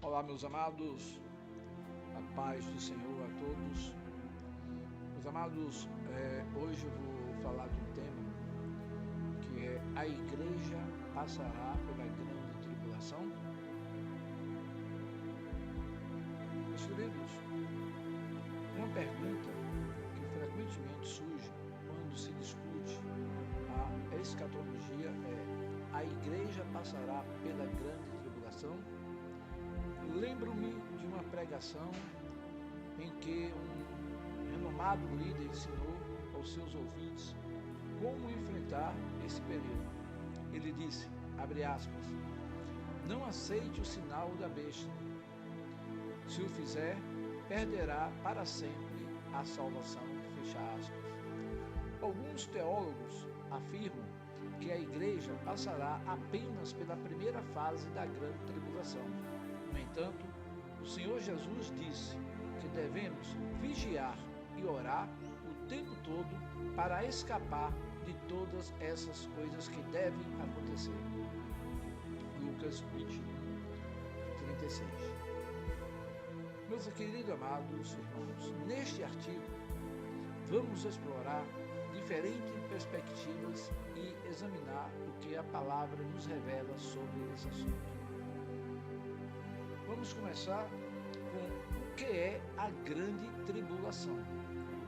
Olá, meus amados, a paz do Senhor a todos. Meus amados, hoje eu vou falar de um tema que é: a igreja passará pela grande tribulação? Meus queridos, uma pergunta que frequentemente surge quando se discute a escatologia é: a igreja passará pela grande tribulação? Lembro-me de uma pregação em que um renomado líder ensinou aos seus ouvintes como enfrentar esse período. Ele disse, abre aspas, não aceite o sinal da besta. Se o fizer, perderá para sempre a salvação, fecha aspas. Alguns teólogos afirmam que a igreja passará apenas pela primeira fase da grande tribulação. No entanto, o Senhor Jesus disse que devemos vigiar e orar o tempo todo para escapar de todas essas coisas que devem acontecer. Lucas 21, 36. Meus queridos amados irmãos, neste artigo vamos explorar diferentes perspectivas e examinar o que a palavra nos revela sobre esse assunto. Vamos começar com o que é a grande tribulação.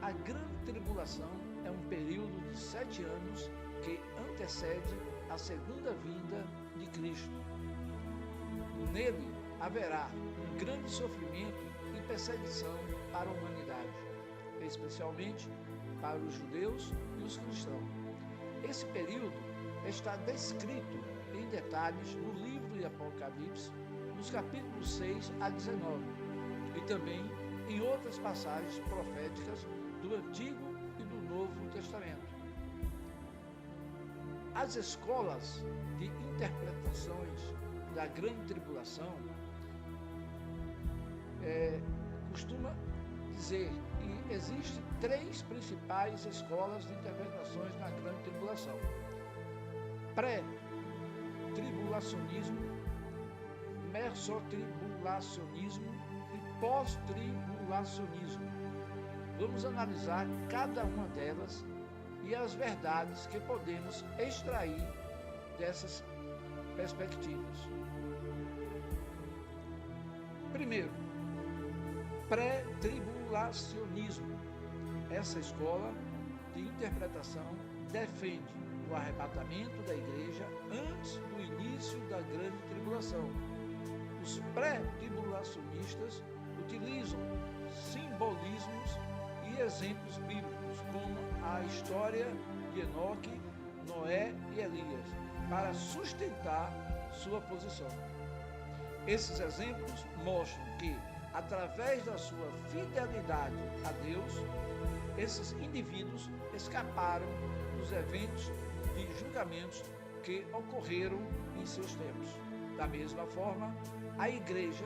A grande tribulação é um período de 7 anos que antecede a segunda vinda de Cristo. Nele haverá um grande sofrimento e perseguição para a humanidade, especialmente para os judeus e os cristãos. Esse período está descrito em detalhes no livro de Apocalipse, nos capítulos 6 a 19, e também em outras passagens proféticas do Antigo e do Novo Testamento. As escolas de interpretações da grande tribulação costuma dizer que existem 3 principais escolas de interpretações na grande tribulação: pré-tribulacionismo, mesotribulacionismo e pós-tribulacionismo. Vamos analisar cada uma delas e as verdades que podemos extrair dessas perspectivas. Primeiro, pré-tribulacionismo. Essa escola de interpretação defende o arrebatamento da igreja antes do início da grande tribulação. Os pré-tribulacionistas utilizam simbolismos e exemplos bíblicos, como a história de Enoque, Noé e Elias, para sustentar sua posição. Esses exemplos mostram que, através da sua fidelidade a Deus, esses indivíduos escaparam dos eventos de julgamentos que ocorreram em seus tempos. Da mesma forma, a igreja,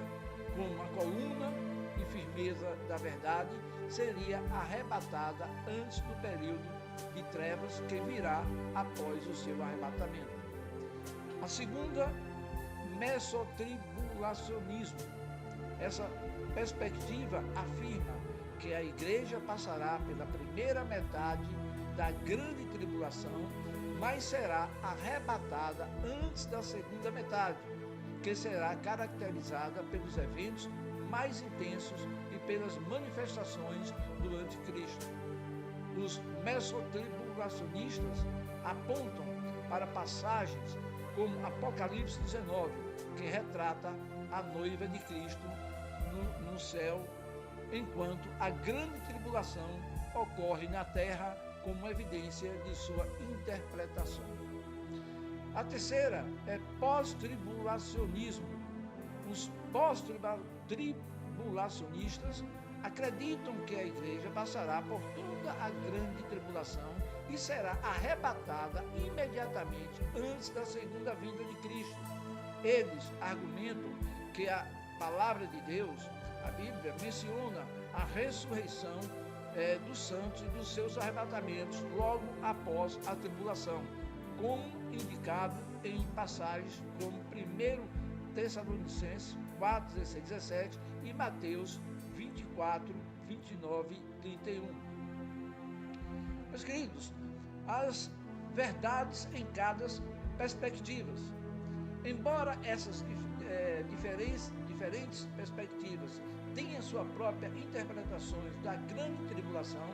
como a coluna e firmeza da verdade, seria arrebatada antes do período de trevas que virá após o seu arrebatamento. A segunda, mesotribulacionismo. Essa perspectiva afirma que a igreja passará pela primeira metade da grande tribulação, mas será arrebatada antes da segunda metade, que será caracterizada pelos eventos mais intensos e pelas manifestações do anticristo. Os mesotribulacionistas apontam para passagens como Apocalipse 19, que retrata a noiva de Cristo no céu, enquanto a grande tribulação ocorre na terra como evidência de sua interpretação. A terceira é pós-tribulacionismo. Os pós-tribulacionistas acreditam que a igreja passará por toda a grande tribulação e será arrebatada imediatamente antes da segunda vinda de Cristo. Eles argumentam que a palavra de Deus, a Bíblia, menciona a ressurreição dos santos e dos seus arrebatamentos logo após a tribulação, como indicado em passagens como 1 Tessalonicenses 4, 16, 17 e Mateus 24, 29 e 31. Meus queridos, as verdades em cada perspectivas. Embora essas diferentes perspectivas tenham sua própria interpretações da grande tribulação,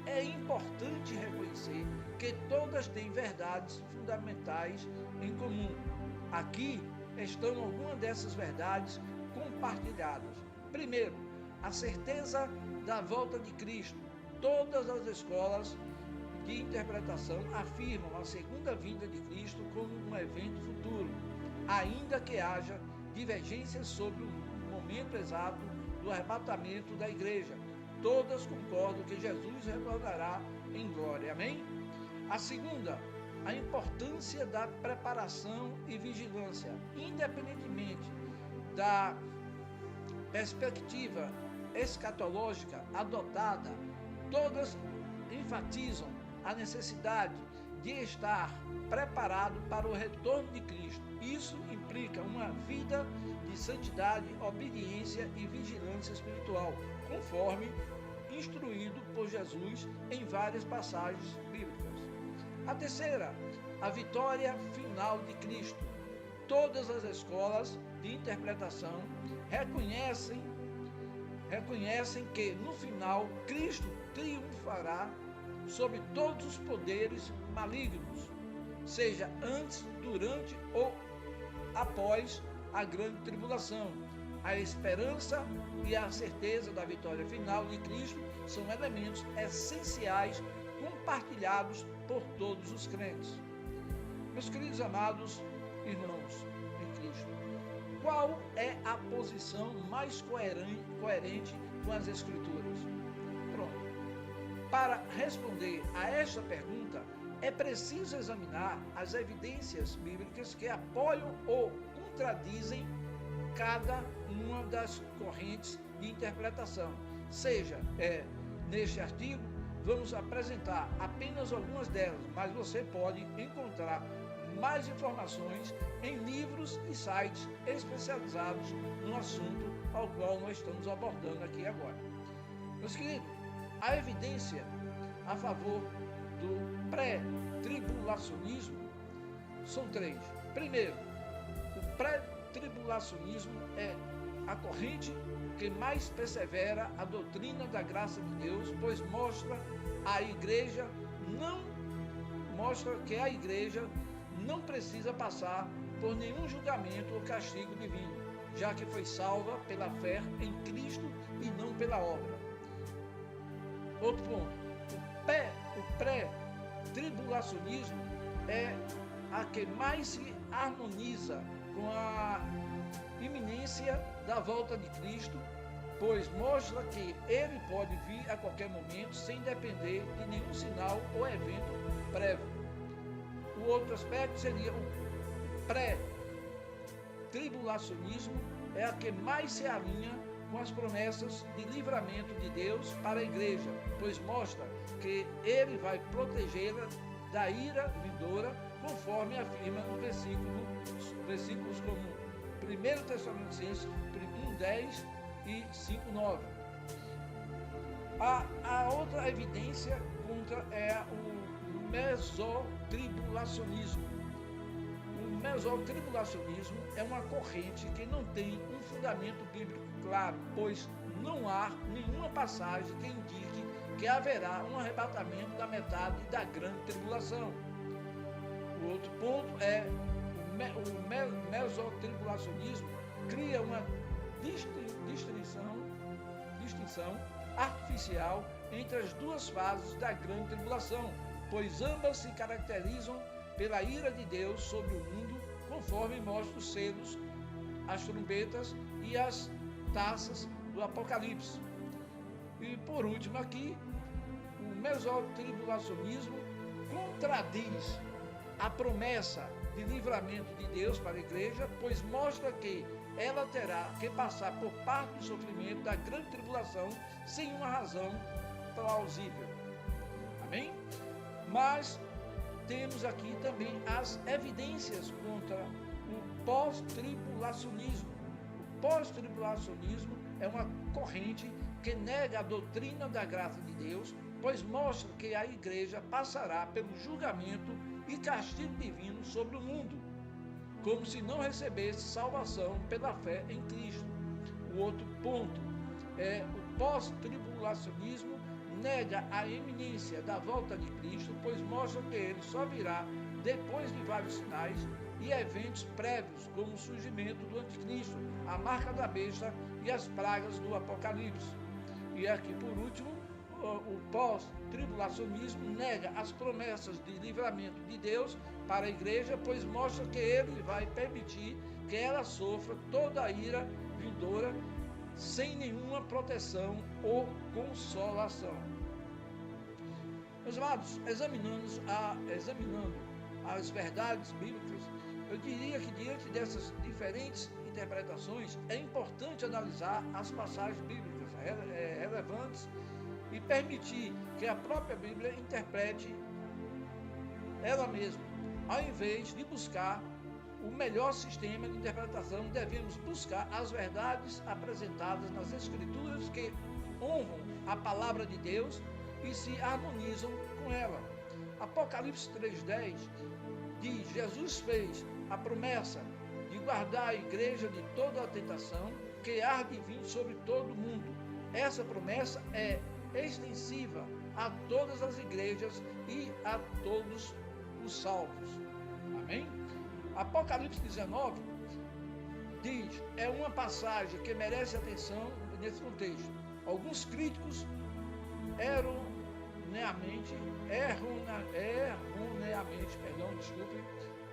é importante reconhecer que todas têm verdades fundamentais em comum. Aqui estão algumas dessas verdades compartilhadas. Primeiro, a certeza da volta de Cristo. Todas as escolas de interpretação afirmam a segunda vinda de Cristo como um evento futuro, ainda que haja divergências sobre o momento exato do arrebatamento da igreja. Todas concordam que Jesus retornará em glória. Amém? A segunda, a importância da preparação e vigilância. Independentemente da perspectiva escatológica adotada, todas enfatizam a necessidade de estar preparado para o retorno de Cristo. Isso implica uma vida de santidade, obediência e vigilância espiritual, conforme instruído por Jesus em várias passagens bíblicas. A terceira, a vitória final de Cristo. Todas as escolas de interpretação reconhecem que no final Cristo triunfará sobre todos os poderes malignos, seja antes, durante ou após a grande tribulação. A esperança e a certeza da vitória final de Cristo são elementos essenciais compartilhados por todos os crentes. Meus queridos amados irmãos em Cristo, qual é a posição mais coerente com as Escrituras? Pronto. Para responder a esta pergunta, é preciso examinar as evidências bíblicas que apoiam ou contradizem cada uma das correntes de interpretação. Neste artigo, vamos apresentar apenas algumas delas, mas você pode encontrar mais informações em livros e sites especializados no assunto ao qual nós estamos abordando aqui agora. Meus queridos, a evidência a favor do pré-tribulacionismo são três. Primeiro, o pré-tribulacionismo é a corrente que mais persevera a doutrina da graça de Deus, pois mostra que a igreja não precisa passar por nenhum julgamento ou castigo divino, já que foi salva pela fé em Cristo e não pela obra. Outro ponto, o pré-tribulacionismo é a que mais se harmoniza com a iminência da volta de Cristo, pois mostra que ele pode vir a qualquer momento sem depender de nenhum sinal ou evento prévio. O outro aspecto seria o pré-tribulacionismo, é a que mais se alinha com as promessas de livramento de Deus para a igreja, pois mostra que ele vai protegê-la da ira vindoura, conforme afirma no versículos como 1 Tessalonicenses 1:10 e 5:9. A outra evidência contra é o mesotribulacionismo. O mesotribulacionismo é uma corrente que não tem um fundamento bíblico claro, pois não há nenhuma passagem que indique que haverá um arrebatamento da metade da grande tribulação. O outro ponto é o mesotribulacionismo cria uma distinção artificial entre as duas fases da grande tribulação, pois ambas se caracterizam pela ira de Deus sobre o mundo, conforme mostra os selos, as trombetas e as taças do Apocalipse. E por último aqui, o mesotribulacionismo contradiz a promessa de livramento de Deus para a igreja, pois mostra que ela terá que passar por parte do sofrimento da grande tribulação sem uma razão plausível. Amém? Mas temos aqui também as evidências contra o pós-tribulacionismo. O pós-tribulacionismo é uma corrente que nega a doutrina da graça de Deus, pois mostra que a igreja passará pelo julgamento e castigo divino sobre o mundo, como se não recebesse salvação pela fé em Cristo. O outro ponto é o pós-tribulacionismo nega a iminência da volta de Cristo, pois mostra que ele só virá depois de vários sinais e eventos prévios, como o surgimento do anticristo, a marca da besta e as pragas do Apocalipse. E aqui, por último, o pós-tribulacionismo nega as promessas de livramento de Deus para a igreja, pois mostra que ele vai permitir que ela sofra toda a ira vindoura sem nenhuma proteção ou consolação. Meus amados, examinando as verdades bíblicas, eu diria que diante dessas diferentes interpretações é importante analisar as passagens bíblicas relevantes e permitir que a própria Bíblia interprete ela mesma. Ao invés de buscar o melhor sistema de interpretação, devemos buscar as verdades apresentadas nas Escrituras que honram a palavra de Deus e se harmonizam com ela. Apocalipse 3:10 diz: Jesus fez a promessa de guardar a igreja de toda a tentação que há de vir sobre todo o mundo. Essa promessa é extensiva a todas as igrejas e a todos os salvos. Amém? Apocalipse 19 diz, é uma passagem que merece atenção nesse contexto. Alguns críticos erroneamente,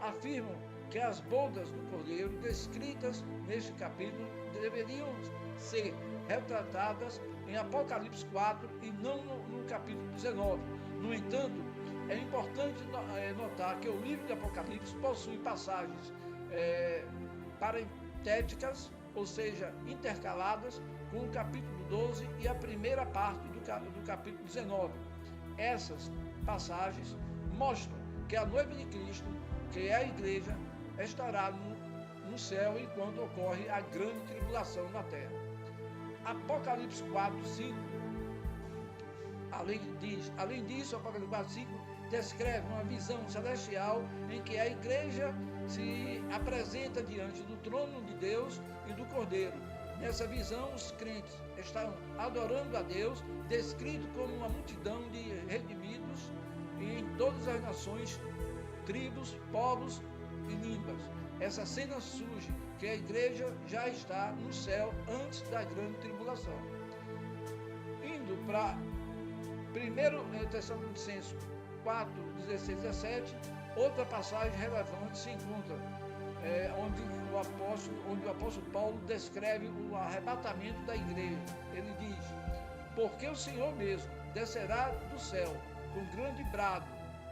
afirmam que as bodas do Cordeiro descritas neste capítulo deveriam ser retratadas em Apocalipse 4 e não no capítulo 19. No entanto, é importante notar que o livro de Apocalipse possui passagens parentéticas, ou seja, intercaladas com o capítulo 12 e a primeira parte do capítulo 19. Essas passagens mostram que a noiva de Cristo, que é a igreja, estará no céu enquanto ocorre a grande tribulação na terra. Apocalipse 4:5 além disso, Apocalipse 4:5 descreve uma visão celestial em que a igreja se apresenta diante do trono de Deus e do Cordeiro. Nessa visão, os crentes estão adorando a Deus, descrito como uma multidão de redimidos em todas as nações, tribos, povos e línguas. Essa cena surge que a igreja já está no céu antes da grande tribulação. Indo para 1 Tessalonicenses 4, 16, 17, outra passagem relevante se encontra onde o apóstolo Paulo descreve o arrebatamento da igreja. Ele diz: porque o Senhor mesmo descerá do céu com grande brado,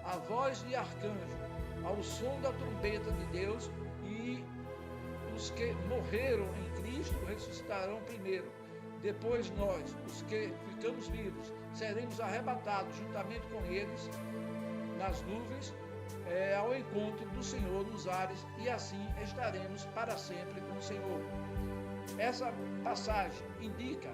a voz de arcanjo, ao som da trombeta de Deus, e os que morreram em Cristo ressuscitarão primeiro. Depois nós, os que ficamos vivos, seremos arrebatados juntamente com eles nas nuvens, ao encontro do Senhor nos ares, e assim estaremos para sempre com o Senhor. Essa passagem indica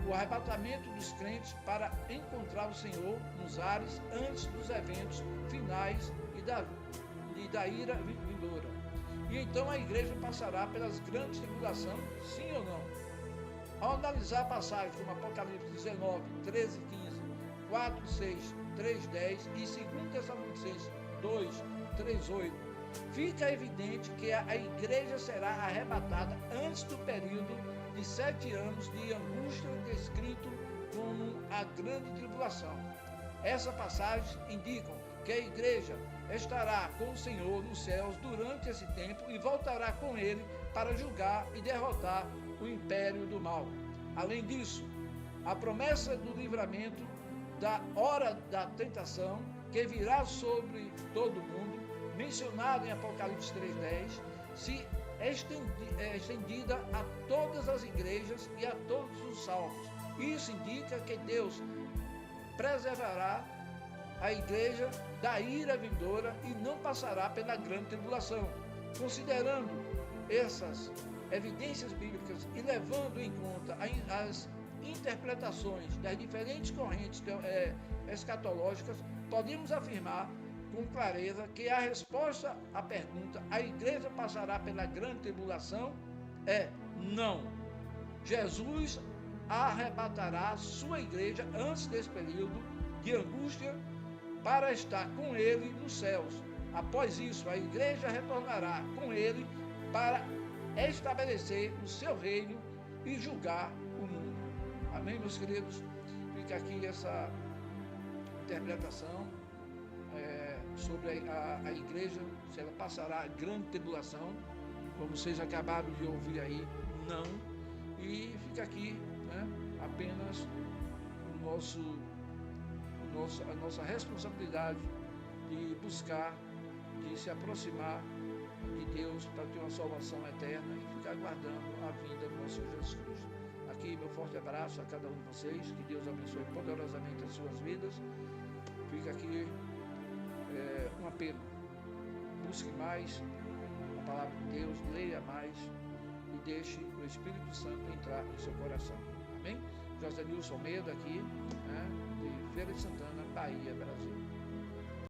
o arrebatamento dos crentes para encontrar o Senhor nos ares antes dos eventos finais e da ira vindoura. E então a igreja passará pelas grandes tribulações, sim ou não? Ao analisar passagens como Apocalipse 19, 13, 15, 4, 6, 3, 10 e 2 Tessalonicenses 2, 3, 8, fica evidente que a igreja será arrebatada antes do período de 7 anos de angústia descrito como a grande tribulação. Essas passagens indicam que a igreja estará com o Senhor nos céus durante esse tempo e voltará com ele para julgar e derrotar o império do mal. Além disso, a promessa do livramento da hora da tentação, que virá sobre todo mundo, mencionado em Apocalipse 3:10, se estendida a todas as igrejas e a todos os salvos. Isso indica que Deus preservará a igreja da ira vindoura e não passará pela grande tribulação. Considerando essas evidências bíblicas e levando em conta as interpretações das diferentes correntes escatológicas, podemos afirmar com clareza que a resposta à pergunta, a igreja passará pela grande tribulação, é não. Jesus arrebatará sua igreja antes desse período de angústia para estar com ele nos céus. Após isso, a igreja retornará com ele para estabelecer o seu reino e julgar o mundo. Amém, meus queridos? Fica aqui essa interpretação sobre a igreja, se ela passará a grande tribulação, como vocês acabaram de ouvir aí, não. E fica aqui, né, apenas a nossa responsabilidade de buscar, de se aproximar de Deus para ter uma salvação eterna e ficar aguardando a vinda do nosso Senhor Jesus Cristo. Aqui meu forte abraço a cada um de vocês, que Deus abençoe poderosamente as suas vidas. Fica aqui um apelo: busque mais a palavra de Deus, leia mais e deixe o Espírito Santo entrar em seu coração. Amém? José Nilson Almeida aqui, né, de Feira de Santana, Bahia, Brasil.